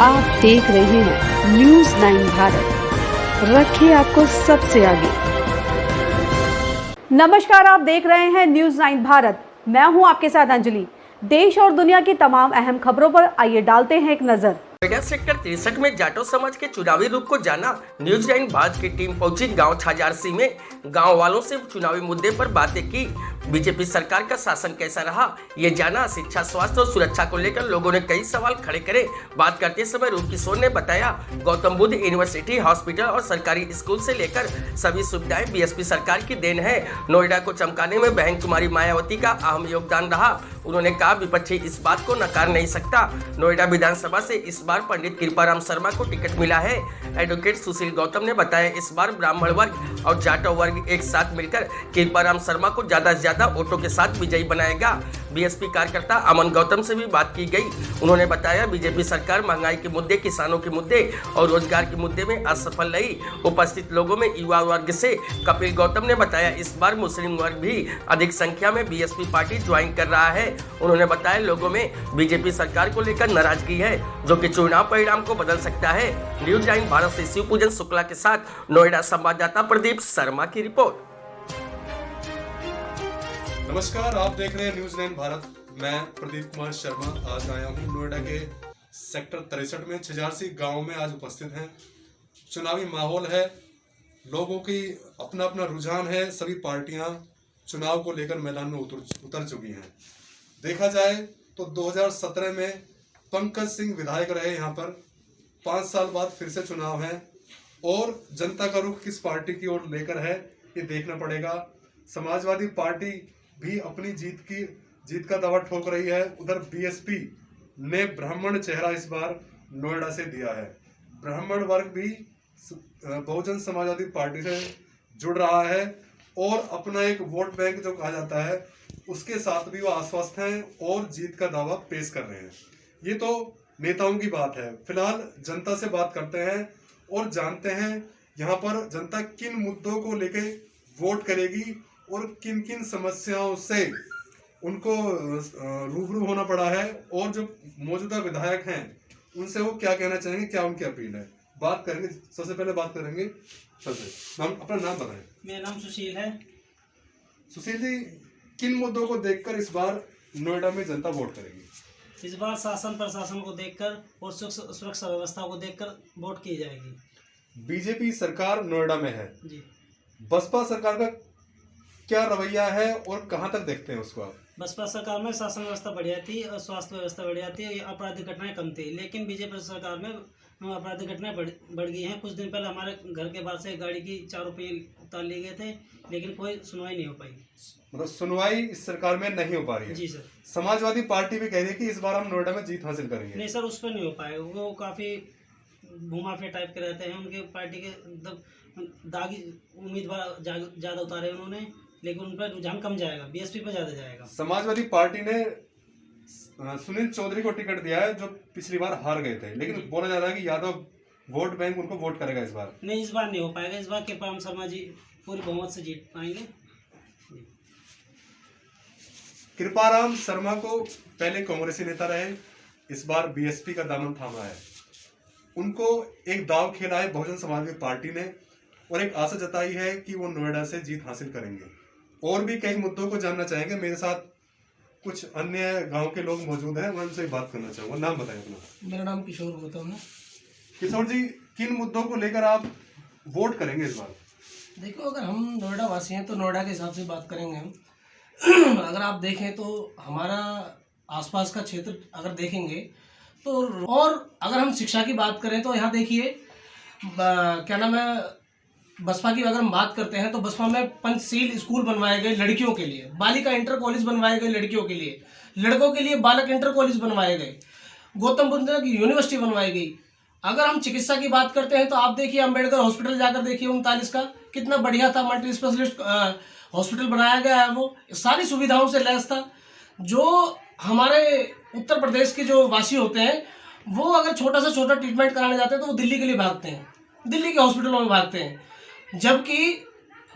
आप देख रहे हैं न्यूज़ 9 भारत, रखिए आपको सबसे आगे। नमस्कार, आप देख रहे हैं न्यूज़ 9 भारत। मैं हूं आपके साथ अंजलि। देश और दुनिया की तमाम अहम खबरों पर आइए डालते हैं एक नजर। नोएडा सेक्टर 63 में जाटो समाज के चुनावी रुख को जाना। न्यूज़ 9 भारत की टीम पहुंची गांव छाजारसी में। गांव वालों से चुनावी मुद्दे पर बातें की। बीजेपी सरकार का शासन कैसा रहा ये जाना। शिक्षा, स्वास्थ्य और सुरक्षा को लेकर लोगों ने कई सवाल खड़े करे। बात करते समय रूप किशोर ने बताया, गौतम बुद्ध यूनिवर्सिटी, हॉस्पिटल और सरकारी स्कूल से लेकर सभी सुविधाएं बीएसपी सरकार की देन है। नोएडा को चमकाने में बहन कुमारी मायावती का अहम योगदान रहा। उन्होंने कहा, विपक्षी इस बात को नकार नहीं सकता। नोएडा विधानसभा से इस बार पंडित कृपाराम शर्मा को टिकट मिला है। एडवोकेट सुशील गौतम ने बताया, इस बार ब्राह्मण वर्ग और जाटो वर्ग एक साथ मिलकर कृपाराम शर्मा को ज्यादा से ज्यादा वोटों के साथ विजयी बनाएगा। बीएसपी कार्यकर्ता अमन गौतम से भी बात की गई। उन्होंने बताया, बीजेपी सरकार महंगाई के मुद्दे, किसानों के मुद्दे और रोजगार के मुद्दे में असफल रही। उपस्थित लोगों में युवा वर्ग से कपिल गौतम ने बताया, इस बार मुस्लिम वर्ग भी अधिक संख्या में बीएसपी पार्टी ज्वाइन कर रहा है। उन्होंने बताया, लोगों में बीजेपी सरकार को लेकर नाराजगी है जो कि चुनाव परिणाम को बदल सकता है। न्यूज़ 9 भारत से शिव पूजन शुक्ला के साथ नोएडा संवाददाता प्रदीप शर्मा की रिपोर्ट। नमस्कार, आप देख रहे हैं न्यूज़ 9 भारत। मैं प्रदीप कुमार शर्मा आज आया हूं नोएडा के सेक्टर 63 में छजारसी गांव में आज उपस्थित हैं। चुनावी माहौल है, लोगों की अपना अपना रुझान है। सभी पार्टियां चुनाव को लेकर मैदान में उतर चुकी हैं। देखा जाए तो 2017 में पंकज सिंह विधायक रहे यहाँ पर। 5 साल बाद फिर से चुनाव है और जनता का रुख किस पार्टी की ओर लेकर है ये देखना पड़ेगा। समाजवादी पार्टी भी अपनी जीत का दावा ठोक रही है। उधर बीएसपी ने ब्राह्मण चेहरा इस बार नोएडा से दिया है। ब्राह्मण वर्ग भी बहुजन समाजवादी पार्टी से जुड़ रहा है और अपना एक वोट बैंक जो कहा जाता है उसके साथ भी वो आश्वस्त हैं और जीत का दावा पेश कर रहे हैं। ये तो नेताओं की बात है। फिलहाल जनता से बात करते हैं और जानते हैं यहाँ पर जनता किन मुद्दों को लेके वोट करेगी और किन किन समस्याओं से उनको रूबरू होना पड़ा है और जो मौजूदा विधायक हैं उनसे वो क्या कहना चाहेंगे, क्या उनकी अपील है। बात करेंगे। सबसे पहले बात करेंगे अपना नाम बताएं। मेरा नाम सुशील है। सुशील जी, किन मुद्दों को देखकर इस बार नोएडा में जनता वोट करेगी? इस बार शासन प्रशासन को देखकर और सुरक्षा व्यवस्था को देखकर वोट की जाएगी। बीजेपी सरकार नोएडा में है जी। बसपा सरकार का क्या रवैया है और कहां तक देखते हैं उसको आप? बसपा सरकार में शासन व्यवस्था बढ़िया थी और स्वास्थ्य व्यवस्था बढ़िया थी, आपराधिक घटनाएं कम थी। लेकिन बीजेपी सरकार में आपराधिक घटनाएं बढ़ गई हैं। कुछ दिन पहले हमारे घर के बाहर से गाड़ी की 4 रुपये उतार लिए गए थे, लेकिन कोई सुनवाई नहीं हो पाई। मतलब सुनवाई इस सरकार में नहीं हो पा रही है? जी सर। समाजवादी पार्टी भी कह रही है कि इस बार हम नोएडा में जीत हासिल करेंगे। नहीं सर, उस पर नहीं हो पाएगा। वो काफ़ी भूमाफिया टाइप के रहते हैं। उनके पार्टी के दागी उम्मीदवार ज़्यादा उतारे उन्होंने, लेकिन उन पर रुझान कम जाएगा, बीएसपी पर ज़्यादा जाएगा। समाजवादी पार्टी ने सुनील चौधरी को टिकट दिया है जो पिछली बार हार गए थे, लेकिन बोला जा रहा है कि यादव वोट बैंक उनको वोट करेगा इस बार। नहीं, इस बार नहीं हो पाएगा। इस बार कृपाराम शर्मा जी पूरी बहुमत से जीत पाएंगे। कृपाराम शर्मा को पहले कांग्रेसी नेता रहे, इस बार बीएसपी का दामन थामा है। उनको एक दाव खेला है बहुजन समाजवादी पार्टी ने और एक आशा जताई है कि वो नोएडा से जीत हासिल करेंगे। और भी कई मुद्दों को जानना चाहेंगे। मेरे साथ कुछ अन्य गांव के लोग मौजूद हैं, मैं उनसे बात करना चाहूँगा। नाम बताएं अपना। मेरा नाम किशोर गौतम है। किशोर जी, किन मुद्दों को लेकर आप वोट करेंगे इस बार? देखो, अगर हम नोएडा वासी हैं तो नोएडा के हिसाब से बात करेंगे हम। अगर आप देखें तो हमारा आसपास का क्षेत्र अगर देखेंगे तो, और अगर हम शिक्षा की बात करें तो यहाँ देखिए क्या नाम है, बसपा की अगर हम बात करते हैं तो बसपा में पंचशील स्कूल बनवाए गए लड़कियों के लिए, बालिका इंटर कॉलेज बनवाए गए लड़कियों के लिए, लड़कों के लिए बालक इंटर कॉलेज बनवाए गए, गौतम बुद्ध की यूनिवर्सिटी बनवाई गई। अगर हम चिकित्सा की बात करते हैं तो आप देखिए अंबेडकर हॉस्पिटल जाकर देखिए 39 का कितना बढ़िया था, मल्टी स्पेशलिस्ट हॉस्पिटल बनाया गया है। वो सारी सुविधाओं से लैस था। जो हमारे उत्तर प्रदेश के जो वासी होते हैं वो अगर छोटा से छोटा ट्रीटमेंट कराने जाते हैं तो वो दिल्ली के लिए भागते हैं, दिल्ली के हॉस्पिटलों में भागते हैं। जबकि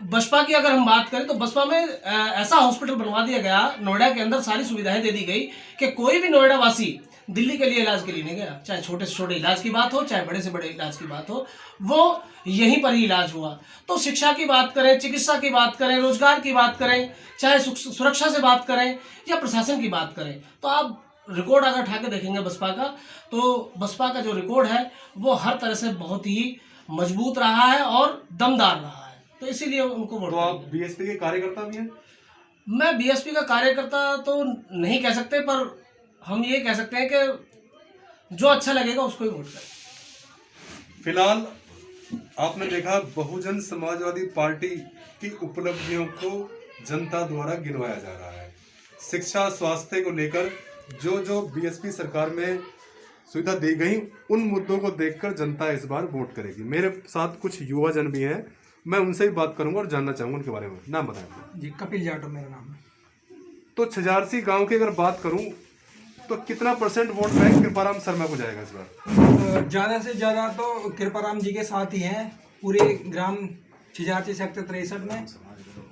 बसपा की अगर हम बात करें तो बसपा में ऐसा हॉस्पिटल बनवा दिया गया, नोएडा के अंदर सारी सुविधाएं दे दी गई कि कोई भी नोएडा वासी दिल्ली के लिए इलाज के लिए नहीं गया, चाहे छोटे से छोटे इलाज की बात हो चाहे बड़े से बड़े इलाज की बात हो, वो यहीं पर ही इलाज हुआ। तो शिक्षा की बात करें, चिकित्सा की बात करें, रोजगार की बात करें, चाहे सुरक्षा से बात करें या प्रशासन की बात करें, तो आप रिकॉर्ड अगर उठा के देखेंगे बसपा का, तो बसपा का जो रिकॉर्ड है वो हर तरह से बहुत ही मजबूत रहा है और दमदार रहा है। तो इसीलिए उनको वोट। तो आप बीएसपी के कार्यकर्ता भी हैं? मैं बीएसपी का कार्यकर्ता तो नहीं कह सकते, पर हम ये कह सकते हैं कि जो अच्छा लगेगा उसको ही वोट करें। फिलहाल आपने देखा बहुजन समाजवादी पार्टी की उपलब्धियों को जनता द्वारा गिनवाया जा रहा है। शिक्षा स्वास्थ्य को लेकर जो बीएसपी सरकार में सुविधा दी गई, उन मुद्दों को देखकर जनता इस बार वोट करेगी। मेरे साथ कुछ युवा जन भी हैं, मैं उनसे भी बात करूंगा और जानना चाहूंगा उनके बारे में। नाम बताएं। जी, कपिल जाटो मेरा नाम है। तो छजारसी गांव की अगर बात करूं तो कितना % वोट बैंक कृपाराम शर्मा को जाएगा इस बार? ज़्यादा से ज़्यादा तो कृपाराम जी के साथ ही हैं पूरे ग्राम छजारसी सेक्टर 63 में,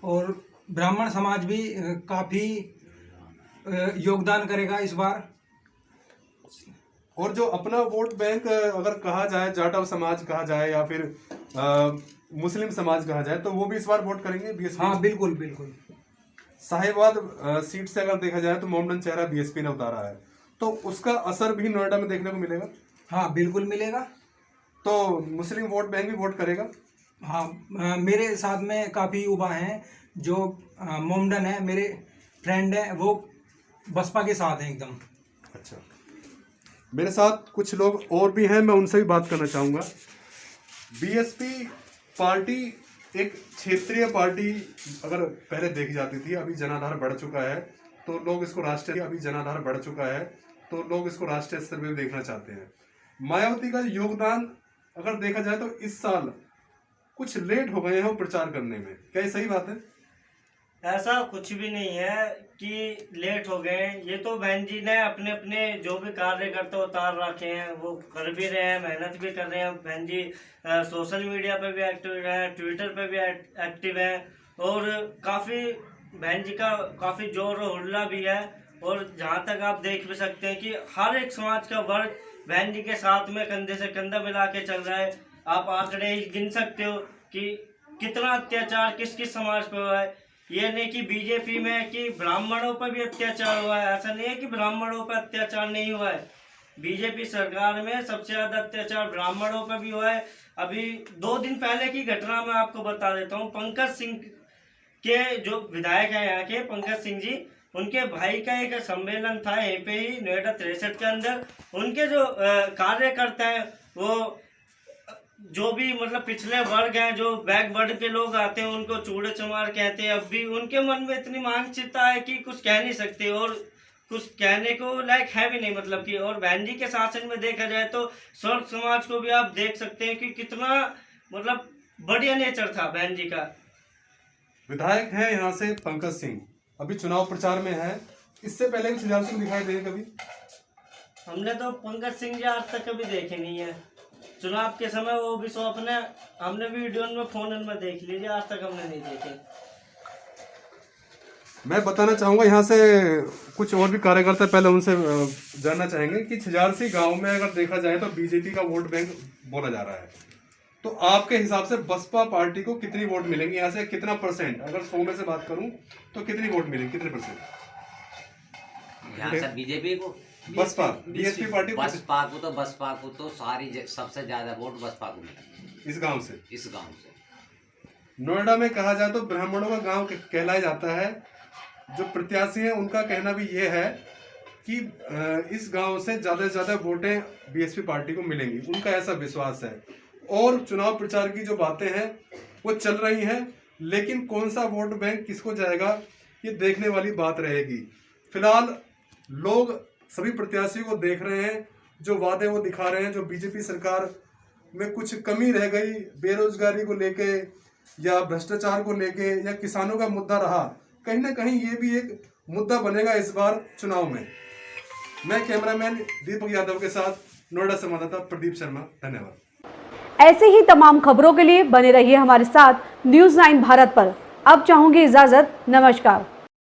और ब्राह्मण समाज भी काफ़ी योगदान करेगा इस बार। और जो अपना वोट बैंक अगर कहा जाए, जाटव समाज कहा जाए या फिर मुस्लिम समाज कहा जाए, तो वो भी इस बार वोट करेंगे बीएसपी? हाँ, बिल्कुल बिल्कुल। साहिबाबाद सीट से अगर देखा जाए तो मोमडन चेहरा बीएसपी ने उतारा है, तो उसका असर भी नोएडा में देखने को मिलेगा? हाँ, बिल्कुल मिलेगा। तो मुस्लिम वोट बैंक भी वोट करेगा? हाँ, मेरे साथ में काफ़ी युवा हैं जो मोमडन है, मेरे फ्रेंड हैं, वो बसपा के साथ हैं एकदम। अच्छा, मेरे साथ कुछ लोग और भी हैं, मैं उनसे भी बात करना चाहूँगा। बीएसपी पार्टी एक क्षेत्रीय पार्टी अगर पहले देखी जाती थी, अभी जनाधार बढ़ चुका है तो लोग इसको राष्ट्रीय स्तर पर देखना चाहते हैं। मायावती का योगदान अगर देखा जाए तो इस साल कुछ लेट हो गए हैं वो प्रचार करने में, क्या ये सही बात है? ऐसा कुछ भी नहीं है कि लेट हो गए। ये तो बहन जी ने अपने अपने जो भी कार्यकर्ता उतार रखे हैं वो कर भी रहे हैं, मेहनत भी कर रहे हैं। बहन जी सोशल मीडिया पे भी एक्टिव हैं, ट्विटर पे भी एक्टिव हैं, और काफ़ी बहन जी का काफ़ी जोर और हुल्ला भी है। और जहाँ तक आप देख भी सकते हैं कि हर एक समाज का वर्ग बहन जी के साथ में कंधे से कंधा मिला के चल रहा है। आप आंकड़े ही गिन सकते हो कि कितना अत्याचार किस किस समाज पे हुआ है। ये नहीं कि बीजेपी में कि ब्राह्मणों पर भी अत्याचार हुआ है, ऐसा नहीं है कि ब्राह्मणों पर अत्याचार नहीं हुआ है। बीजेपी सरकार में सबसे ज़्यादा अत्याचार ब्राह्मणों पर भी हुआ है। अभी 2 दिन पहले की घटना मैं आपको बता देता हूँ। पंकज सिंह के जो विधायक हैं यहाँ के, पंकज सिंह जी, उनके भाई का एक सम्मेलन था यहीं पे ही नोएडा 63 के अंदर। उनके जो कार्यकर्ता हैं, वो जो भी मतलब पिछले वर्ग हैं, जो बैकवर्ड के लोग आते हैं, उनको चूड़े चमार कहते हैं। अब भी उनके मन में इतनी मानसिकता है कि कुछ कह नहीं सकते, और कुछ कहने को लायक है भी नहीं मतलब कि। और बहन जी के शासन में देखा जाए तो स्वर्ग समाज को भी आप देख सकते हैं कि कितना मतलब बढ़िया नेचर था बहन जी का। विधायक हैं यहाँ से पंकज सिंह, अभी चुनाव प्रचार में है। इससे पहले भी छजारसी में दिखाई दे कभी? हमने तो पंकज सिंह जी आज तक कभी देखे नहीं है। चुनाव के समय वो भी सो अपने हमने वीडियो में फोन में देख लीजिए, आज तक हमने नहीं देखे। मैं बताना चाहूँगा यहाँ से कुछ और भी कार्यकर्ता, पहले उनसे जानना चाहेंगे कि छजारसी गांव में अगर देखा जाए तो बीजेपी का वोट बैंक बोला जा रहा है, तो आपके हिसाब से बसपा पार्टी को कितनी वोट मिलेंगे? यहाँ से कितना %, अगर 100 में से बात करूँ तो कितनी वोट मिलेंगे, कितने %? यहाँ से बीजेपी को, बसपा बीएसपी पार्टी, बसपा को तो सारी सबसे ज्यादा वोट बसपा को मिलेंगे इस गांव से। नोएडा में कहा जाए तो ब्राह्मणों का गांव कहलाया जाता है। जो प्रत्याशी हैं उनका कहना भी ये है कि इस गांव से ज्यादा वोटें बीएसपी पार्टी को मिलेंगी, उनका ऐसा विश्वास है। और चुनाव प्रचार की जो बातें हैं वो चल रही हैं, लेकिन कौन सा वोट बैंक किसको जाएगा ये देखने वाली बात रहेगी। फिलहाल लोग सभी प्रत्याशियों को देख रहे हैं, जो वादे वो दिखा रहे हैं। जो बीजेपी सरकार में कुछ कमी रह गई बेरोजगारी को लेके या भ्रष्टाचार को लेके या किसानों का मुद्दा रहा, कहीं ना कहीं ये भी एक मुद्दा बनेगा इस बार चुनाव में। मैं कैमरामैन दीपक यादव के साथ नोएडा संवाददाता प्रदीप शर्मा, धन्यवाद। ऐसे ही तमाम खबरों के लिए बने रहिए हमारे साथ न्यूज़ 9 भारत पर। अब चाहूंगी इजाजत, नमस्कार।